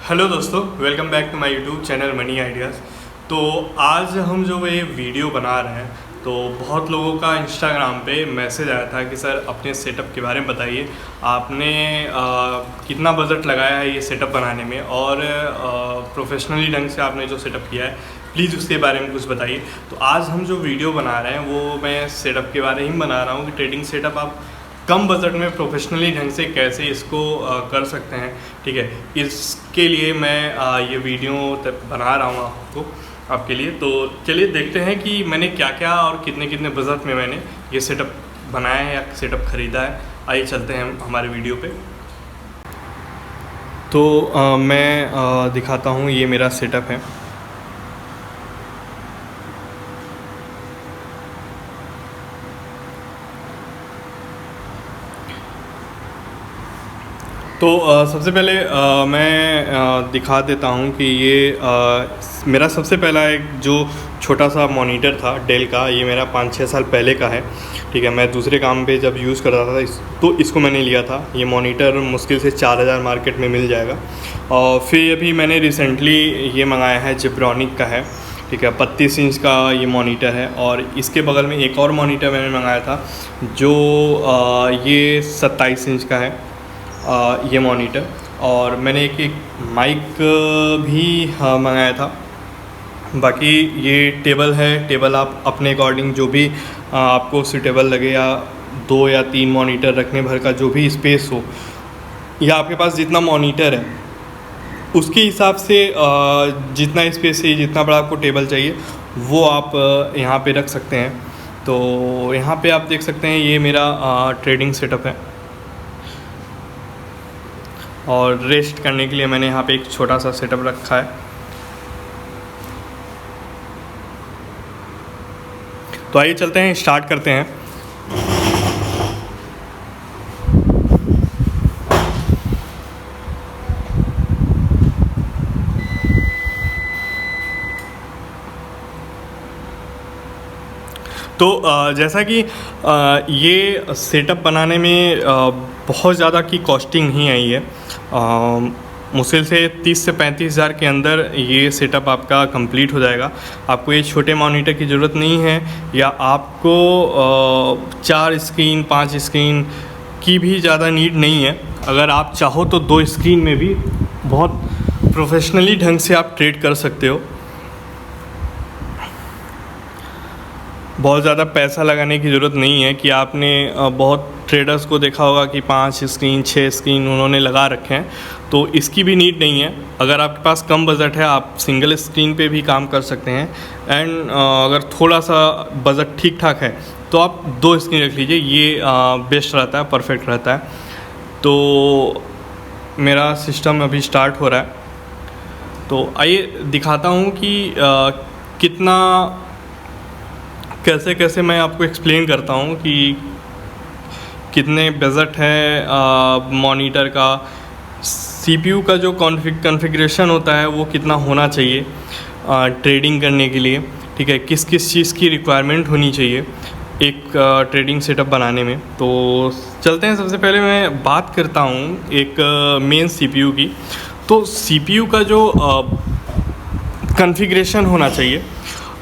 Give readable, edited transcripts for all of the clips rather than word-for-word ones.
Hello दोस्तों, welcome back to my YouTube channel money ideas. तो आज हम जो ये वीडियो बना रहे हैं, तो बहुत लोगों का इंस्टाग्राम पे मैसेज आया था कि सर अपने सेटअप के बारे में बताइए, आपने कितना बजट लगाया है ये सेटअप बनाने में और प्रोफेशनली ढंग से आपने जो सेटअप किया है, प्लीज़ उसके बारे में कुछ बताइए। तो आज हम जो वीडियो बना रहे हैं वो मैं सेटअप के बारे में बना रहा हूँ कि ट्रेडिंग सेटअप आप कम बजट में प्रोफेशनली ढंग से कैसे इसको कर सकते हैं। ठीक है, इसके लिए मैं ये वीडियो बना रहा हूँ आपके लिए। तो चलिए देखते हैं कि मैंने क्या क्या और कितने कितने बजट में मैंने ये सेटअप बनाया है या सेटअप ख़रीदा है। आइए चलते हैं हमारे वीडियो पे। तो मैं दिखाता हूँ, ये मेरा सेटअप है। तो सबसे पहले मैं दिखा देता हूँ कि ये मेरा सबसे पहला एक जो छोटा सा मॉनिटर था डेल का, ये मेरा 5-6 साल पहले का है। ठीक है, मैं दूसरे काम पे जब यूज़ कर रहा था तो इसको मैंने लिया था। ये मॉनिटर मुश्किल से 4000 मार्केट में मिल जाएगा। और फिर अभी मैंने रिसेंटली ये मंगाया है, जिब्रॉनिक का है। ठीक है, 32 इंच का ये मॉनिटर है। और इसके बगल में एक और मॉनिटर मैंने मंगाया था जो ये 27 इंच का है, ये मॉनिटर। और मैंने एक माइक भी मंगाया था। बाकी ये टेबल है। टेबल आप अपने अकॉर्डिंग जो भी आपको सूटेबल लगे, या 2 या 3 मॉनिटर रखने भर का जो भी स्पेस हो, या आपके पास जितना मॉनिटर है उसके हिसाब से जितना स्पेस चाहिए, जितना बड़ा आपको टेबल चाहिए, वो आप यहाँ पे रख सकते हैं। तो यहाँ पे आप देख सकते हैं, ये मेरा ट्रेडिंग सेटअप है। और रेस्ट करने के लिए मैंने यहाँ पे एक छोटा सा सेटअप रखा है। तो आइए चलते हैं, स्टार्ट करते हैं। तो जैसा कि ये सेटअप बनाने में बहुत ज़्यादा की कॉस्टिंग नहीं आई है। मुश्किल से 30 से 35 हज़ार के अंदर ये सेटअप आपका कंप्लीट हो जाएगा। आपको ये छोटे मॉनिटर की ज़रूरत नहीं है, या आपको 4 स्क्रीन 5 स्क्रीन की भी ज़्यादा नीड नहीं है। अगर आप चाहो तो 2 स्क्रीन में भी बहुत प्रोफेशनली ढंग से आप ट्रेड कर सकते हो। बहुत ज़्यादा पैसा लगाने की ज़रूरत नहीं है कि आपने बहुत ट्रेडर्स को देखा होगा कि 5 स्क्रीन 6 स्क्रीन उन्होंने लगा रखे हैं, तो इसकी भी नीड नहीं है। अगर आपके पास कम बजट है, आप सिंगल स्क्रीन पे भी काम कर सकते हैं। एंड अगर थोड़ा सा बजट ठीक ठाक है तो आप 2 स्क्रीन रख लीजिए, ये बेस्ट रहता है, परफेक्ट रहता है। तो मेरा सिस्टम अभी स्टार्ट हो रहा है। तो आइए दिखाता हूँ कि कितना कैसे कैसे मैं आपको एक्सप्लेन करता हूँ कि कितने बजट है मॉनिटर का। सीपीयू का जो कॉन्फ़िगरेशन होता है वो कितना होना चाहिए ट्रेडिंग करने के लिए। ठीक है, किस किस चीज़ की रिक्वायरमेंट होनी चाहिए एक ट्रेडिंग सेटअप बनाने में। तो चलते हैं, सबसे पहले मैं बात करता हूँ एक मेन सीपीयू की। तो सीपीयू का जो कॉन्फ़िगरेशन होना चाहिए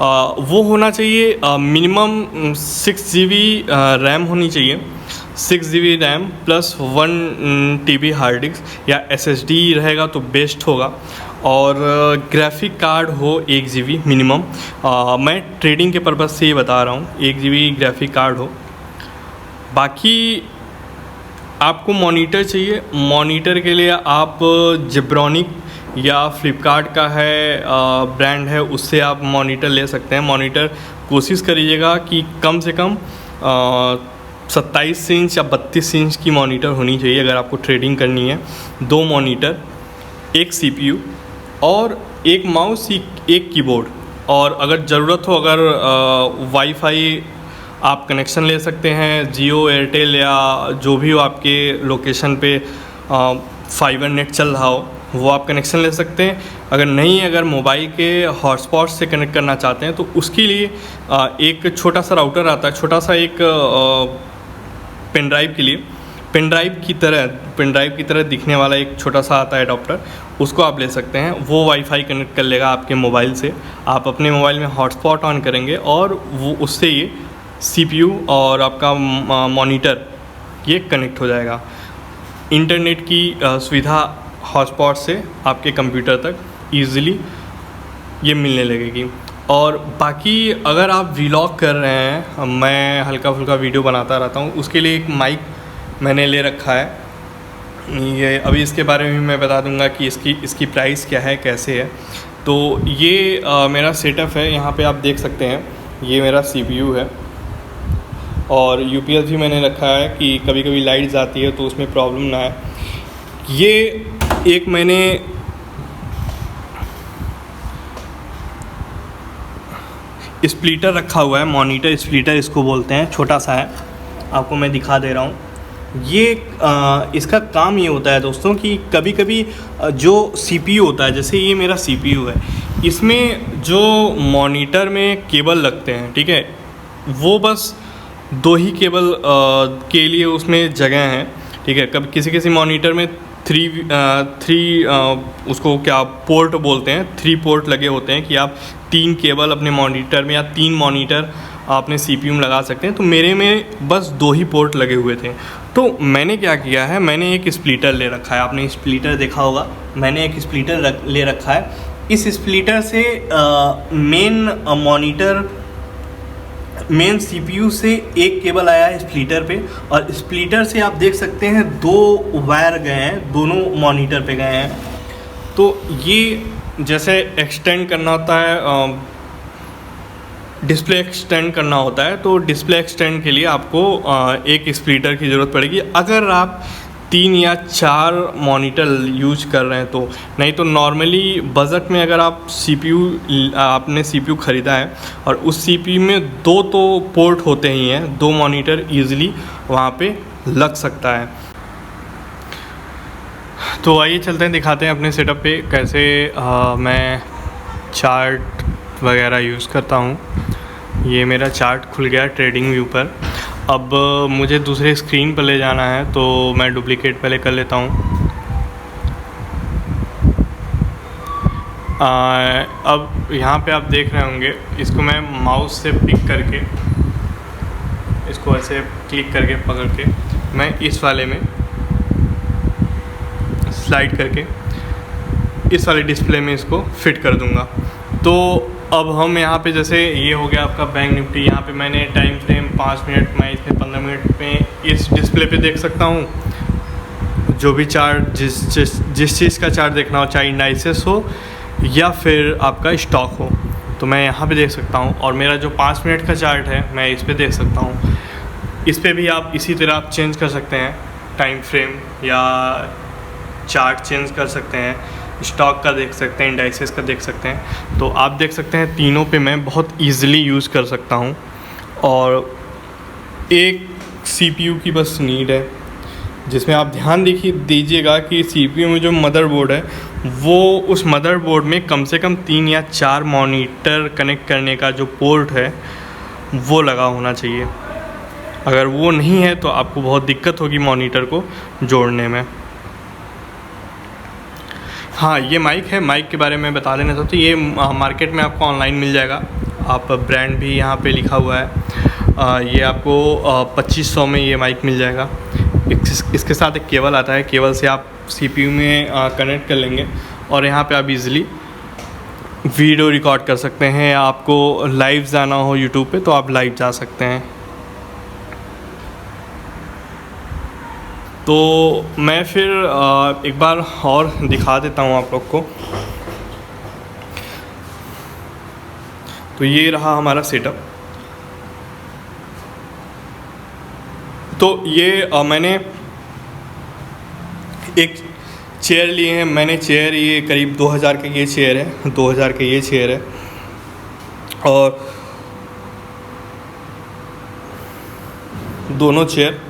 वो होना चाहिए मिनिमम 6 GB रैम होनी चाहिए। 6 GB RAM plus 1 TB hard disk या SSD रहेगा तो बेस्ट होगा। और ग्राफिक कार्ड हो 1 GB मिनिमम। मैं ट्रेडिंग के पर्पज़ से ये बता रहा हूँ, 1 GB ग्राफिक कार्ड हो। बाकी आपको मॉनिटर चाहिए। मॉनिटर के लिए आप जिब्रॉनिक या फ्लिपकार्ट का है ब्रांड है, उससे आप मॉनिटर ले सकते हैं। मॉनिटर कोशिश करिएगा कि कम से कम 27 इंच या 32 इंच की मॉनिटर होनी चाहिए अगर आपको ट्रेडिंग करनी है। 2 मॉनिटर, 1 CPU और 1 माउस, 1 कीबोर्ड। और अगर ज़रूरत हो, अगर वाईफाई आप कनेक्शन ले सकते हैं, जियो एयरटेल या जो भी हो आपके लोकेशन पे फाइबर नेट चल रहा हो, वो आप कनेक्शन ले सकते हैं। अगर नहीं, अगर मोबाइल के हॉटस्पॉट से कनेक्ट करना चाहते हैं तो उसके लिए एक छोटा सा राउटर आता है, छोटा सा एक पेन ड्राइव के लिए। पेन ड्राइव की तरह दिखने वाला एक छोटा सा आता है अडॉप्टर, उसको आप ले सकते हैं। वो वाईफाई कनेक्ट कर लेगा आपके मोबाइल से। आप अपने मोबाइल में हॉटस्पॉट ऑन करेंगे और वो उससे ये CPU और आपका मॉनिटर ये कनेक्ट हो जाएगा। इंटरनेट की सुविधा हॉटस्पॉट से आपके कंप्यूटर तक ईज़िली ये मिलने लगेगी। और बाकी अगर आप व्लॉग कर रहे हैं, मैं हल्का फुल्का वीडियो बनाता रहता हूँ, उसके लिए एक माइक मैंने ले रखा है। ये अभी इसके बारे में मैं बता दूंगा कि इसकी प्राइस क्या है, कैसे है। तो ये मेरा सेटअप है। यहाँ पे आप देख सकते हैं ये मेरा CPU है और UPS भी मैंने रखा है कि कभी कभी लाइट जाती है तो उसमें प्रॉब्लम ना है। ये एक मैंने स्प्लिटर रखा हुआ है, मॉनिटर स्प्लिटर इसको बोलते हैं, छोटा सा है, आपको मैं दिखा दे रहा हूँ। ये इसका काम ये होता है दोस्तों कि कभी कभी जो CPU होता है, जैसे ये मेरा CPU है, इसमें जो मॉनिटर में केबल लगते हैं, ठीक है, वो बस 2 ही केबल के लिए उसमें जगह है, ठीक है। कभी किसी मॉनिटर में 3 उसको क्या पोर्ट बोलते हैं, 3 पोर्ट लगे होते हैं कि आप 3 केबल अपने मॉनिटर में या 3 मॉनिटर अपने CPU में लगा सकते हैं। तो मेरे में बस 2 ही पोर्ट लगे हुए थे। तो मैंने क्या किया है, मैंने एक स्प्लिटर ले रखा है। आपने स्प्लिटर देखा होगा, मैंने एक स्प्लिटर ले रखा है। इस स्प्लिटर से मेन CPU से एक केबल आया है स्प्लिटर पे, और स्प्लिटर से आप देख सकते हैं 2 वायर गए हैं, दोनों मॉनिटर पे गए हैं। तो ये जैसे एक्सटेंड करना होता है, डिस्प्ले एक्सटेंड करना होता है, तो डिस्प्ले एक्सटेंड के लिए आपको एक स्प्लिटर की ज़रूरत पड़ेगी अगर आप 3 या 4 मॉनिटर यूज कर रहे हैं तो। नहीं तो नॉर्मली बजट में अगर आप आपने CPU ख़रीदा है और उस CPU में 2 तो पोर्ट होते ही हैं, 2 मॉनिटर ईज़िली वहाँ पे लग सकता है। तो आइए चलते हैं, दिखाते हैं अपने सेटअप पे कैसे मैं चार्ट वगैरह यूज़ करता हूँ। ये मेरा चार्ट खुल गया ट्रेडिंग व्यू पर। अब मुझे दूसरे स्क्रीन पर ले जाना है तो मैं डुप्लीकेट पहले कर लेता हूँ। अब यहाँ पे आप देख रहे होंगे, इसको मैं माउस से पिक करके, इसको ऐसे क्लिक करके पकड़ के मैं इस वाले में स्लाइड करके इस वाले डिस्प्ले में इसको फिट कर दूंगा। तो अब हम यहाँ पे, जैसे ये हो गया आपका बैंक निफ्टी, यहाँ पे मैंने टाइम फ्रेम 5 मिनट, मैं इसमें 15 मिनट में इस डिस्प्ले पे देख सकता हूँ जो भी चार्ट, जिस चीज़ का चार्ट देखना हो, चाहे इंडाइसेस हो या फिर आपका स्टॉक हो, तो मैं यहाँ पे देख सकता हूँ। और मेरा जो 5 मिनट का चार्ट है मैं इस पर देख सकता हूँ। इस पर भी आप इसी तरह आप चेंज कर सकते हैं, टाइम फ्रेम या चार्ट चेंज कर सकते हैं, स्टॉक का देख सकते हैं, इंडाइसेस का देख सकते हैं। तो आप देख सकते हैं तीनों पे मैं बहुत ईज़िली यूज़ कर सकता हूँ। और एक CPU की बस नीड है, जिसमें आप ध्यान दीजिएगा कि CPU में जो मदरबोर्ड है, वो उस मदरबोर्ड में कम से कम 3 या 4 मॉनिटर कनेक्ट करने का जो पोर्ट है वो लगा होना चाहिए। अगर वो नहीं है तो आपको बहुत दिक्कत होगी मॉनिटर को जोड़ने में। हाँ, ये माइक है, माइक के बारे में बता देना चाहता हूँ। ये मार्केट में आपको ऑनलाइन मिल जाएगा, आप ब्रांड भी यहाँ पे लिखा हुआ है। ये आपको 2500 में ये माइक मिल जाएगा। इसके साथ एक केबल आता है, केबल से आप CPU में कनेक्ट कर लेंगे और यहाँ पे आप इजीली वीडियो रिकॉर्ड कर सकते हैं। आपको लाइव जाना हो यूट्यूब पे तो आप लाइव जा सकते हैं। तो मैं फिर एक बार और दिखा देता हूँ आप लोग को। तो ये रहा हमारा सेटअप। तो ये मैंने एक चेयर लिए हैं। मैंने चेयर, ये करीब 2000 का ये चेयर है, 2000 का ये चेयर है। और दोनों चेयर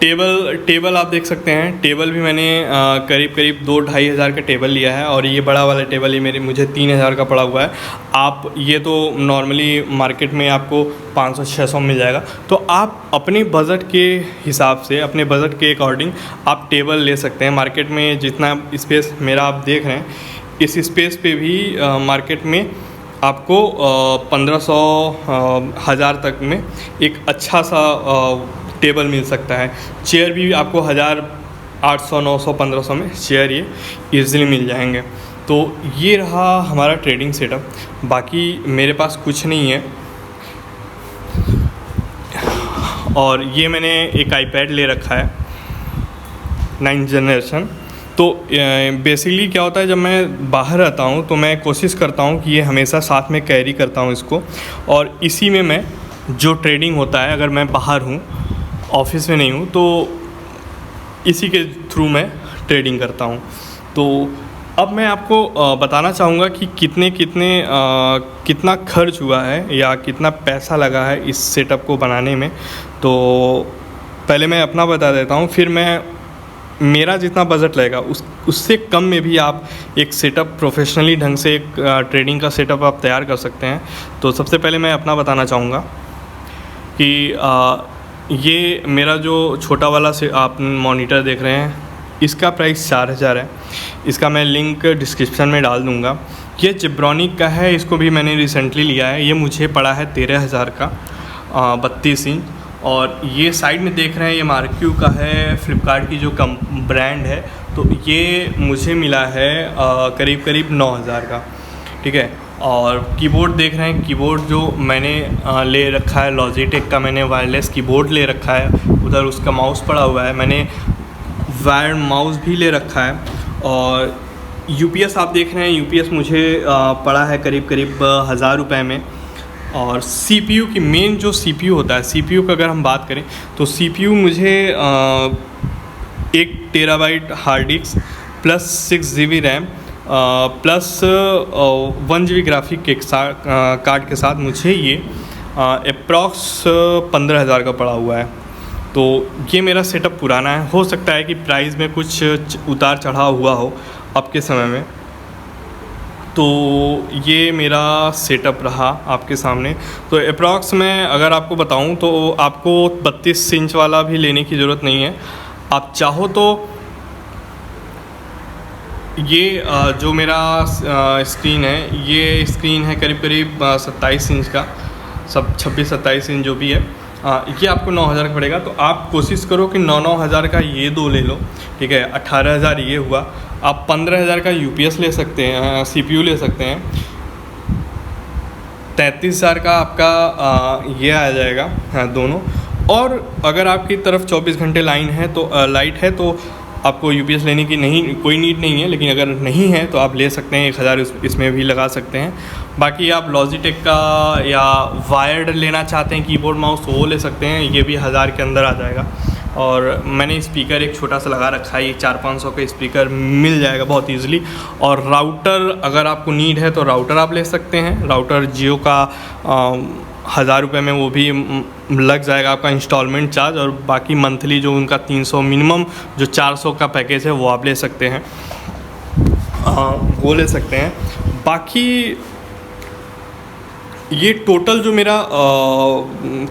टेबल आप देख सकते हैं। टेबल भी मैंने करीब करीब 2-2.5 हज़ार का टेबल लिया है, और ये बड़ा वाला टेबल ही मुझे 3 हज़ार का पड़ा हुआ है। आप ये तो नॉर्मली मार्केट में आपको 500-600 मिल जाएगा। तो आप अपने बजट के हिसाब से, अपने बजट के अकॉर्डिंग आप टेबल ले सकते हैं। मार्केट में जितना स्पेस मेरा आप देख रहे हैं, इस स्पेस पे भी मार्केट में आपको 1500-1000 तक में एक अच्छा सा टेबल मिल सकता है। चेयर भी आपको 1800, 900, 1500 में चेयर ये ईज़िली मिल जाएंगे। तो ये रहा हमारा ट्रेडिंग सेटअप। बाकी मेरे पास कुछ नहीं है। और ये मैंने एक आईपैड ले रखा है 9th जनरेशन। तो बेसिकली क्या होता है, जब मैं बाहर रहता हूँ तो मैं कोशिश करता हूँ कि ये हमेशा साथ में कैरी करता हूँ इसको, और इसी में मैं जो ट्रेडिंग होता है, अगर मैं बाहर हूँ, ऑफिस में नहीं हूँ, तो इसी के थ्रू मैं ट्रेडिंग करता हूँ। तो अब मैं आपको बताना चाहूँगा कि कितना खर्च हुआ है या कितना पैसा लगा है इस सेटअप को बनाने में। तो पहले मैं अपना बता देता हूँ, फिर मैं मेरा जितना बजट लगेगा उससे कम में भी आप एक सेटअप प्रोफेशनली ढंग से एक ट्रेडिंग का सेटअप आप तैयार कर सकते हैं। तो सबसे पहले मैं अपना बताना चाहूँगा कि ये मेरा जो छोटा वाला से आप मॉनिटर देख रहे हैं, इसका प्राइस 4000 है। इसका मैं लिंक डिस्क्रिप्शन में डाल दूँगा। ये जिब्रॉनिक का है, इसको भी मैंने रिसेंटली लिया है। ये मुझे पड़ा है 13000 का, 32 इंच। और ये साइड में देख रहे हैं, ये मार्क्यू का है, फ्लिपकार्ट की जो ब्रांड है। तो ये मुझे मिला है करीब करीब 9000 का, ठीक है। और कीबोर्ड देख रहे हैं, कीबोर्ड जो मैंने ले रखा है, लॉजिटेक का मैंने वायरलेस कीबोर्ड ले रखा है। उधर उसका माउस पड़ा हुआ है, मैंने वायर्ड माउस भी ले रखा है। और यूपीएस आप देख रहे हैं, यूपीएस मुझे पड़ा है करीब करीब 1000 रुपये में। और सीपीयू की मेन जो सीपीयू होता है, सीपीयू का अगर हम बात करें तो सीपीयू मुझे 1 terabyte hard disk plus 6 GB RAM plus 1 GB graphic के कार्ड के साथ मुझे ये अप्रॉक्स 15000 का पड़ा हुआ है। तो ये मेरा सेटअप पुराना है, हो सकता है कि प्राइस में कुछ उतार चढ़ाव हुआ हो अब के समय में। तो ये मेरा सेटअप रहा आपके सामने। तो अप्रॉक्स मैं अगर आपको बताऊं तो आपको 32 इंच वाला भी लेने की ज़रूरत नहीं है। आप चाहो तो ये जो मेरा स्क्रीन है, ये स्क्रीन है करीब करीब 27 इंच का, सब 26-27 इंच जो भी है। ये आपको 9000 का पड़ेगा। तो आप कोशिश करो कि 9-9000 का ये दो ले लो, ठीक है। 18000 ये हुआ। आप 15000 का यूपीएस ले सकते हैं, सीपीयू ले सकते हैं। 33000 का आपका ये आ जाएगा, हाँ, दोनों। और अगर आपकी तरफ 24 घंटे लाइन है तो लाइट है तो आपको यूपीएस लेने की कोई नीड नहीं है। लेकिन अगर नहीं है तो आप ले सकते हैं, 1000 इसमें भी लगा सकते हैं। बाकी आप लॉजिटेक का या वायर्ड लेना चाहते हैं कीबोर्ड माउस तो वो ले सकते हैं, ये भी 1000 के अंदर आ जाएगा। और मैंने स्पीकर एक छोटा सा लगा रखा है, ये 400-500 का स्पीकर मिल जाएगा बहुत ईजिली। और राउटर अगर आपको नीड है तो राउटर आप ले सकते हैं। राउटर जियो का 1000 रुपये में वो भी लग जाएगा आपका इंस्टॉलमेंट चार्ज। और बाकी मंथली जो उनका 300 मिनिमम जो 400 का पैकेज है वो आप ले सकते हैं, वो ले सकते हैं। बाकी ये टोटल जो मेरा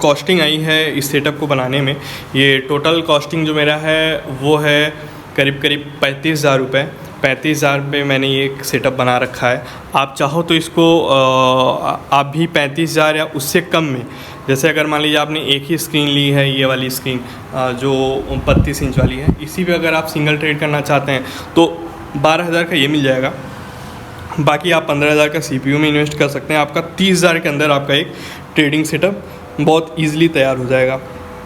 कॉस्टिंग आई है इस सेटअप को बनाने में, ये टोटल कॉस्टिंग जो मेरा है वो है करीब करीब 35000 रुपये। 35000 पे मैंने ये एक सेटअप बना रखा है। आप चाहो तो इसको आप भी 35000 या उससे कम में, जैसे अगर मान लीजिए आपने एक ही स्क्रीन ली है, ये वाली स्क्रीन जो 32 इंच वाली है, इसी पे अगर आप सिंगल ट्रेड करना चाहते हैं तो 12000 का ये मिल जाएगा। बाकी आप 15000 का सीपीयू में इन्वेस्ट कर सकते हैं। आपका 30000 के अंदर आपका एक ट्रेडिंग सेटअप बहुत ईजिली तैयार हो जाएगा।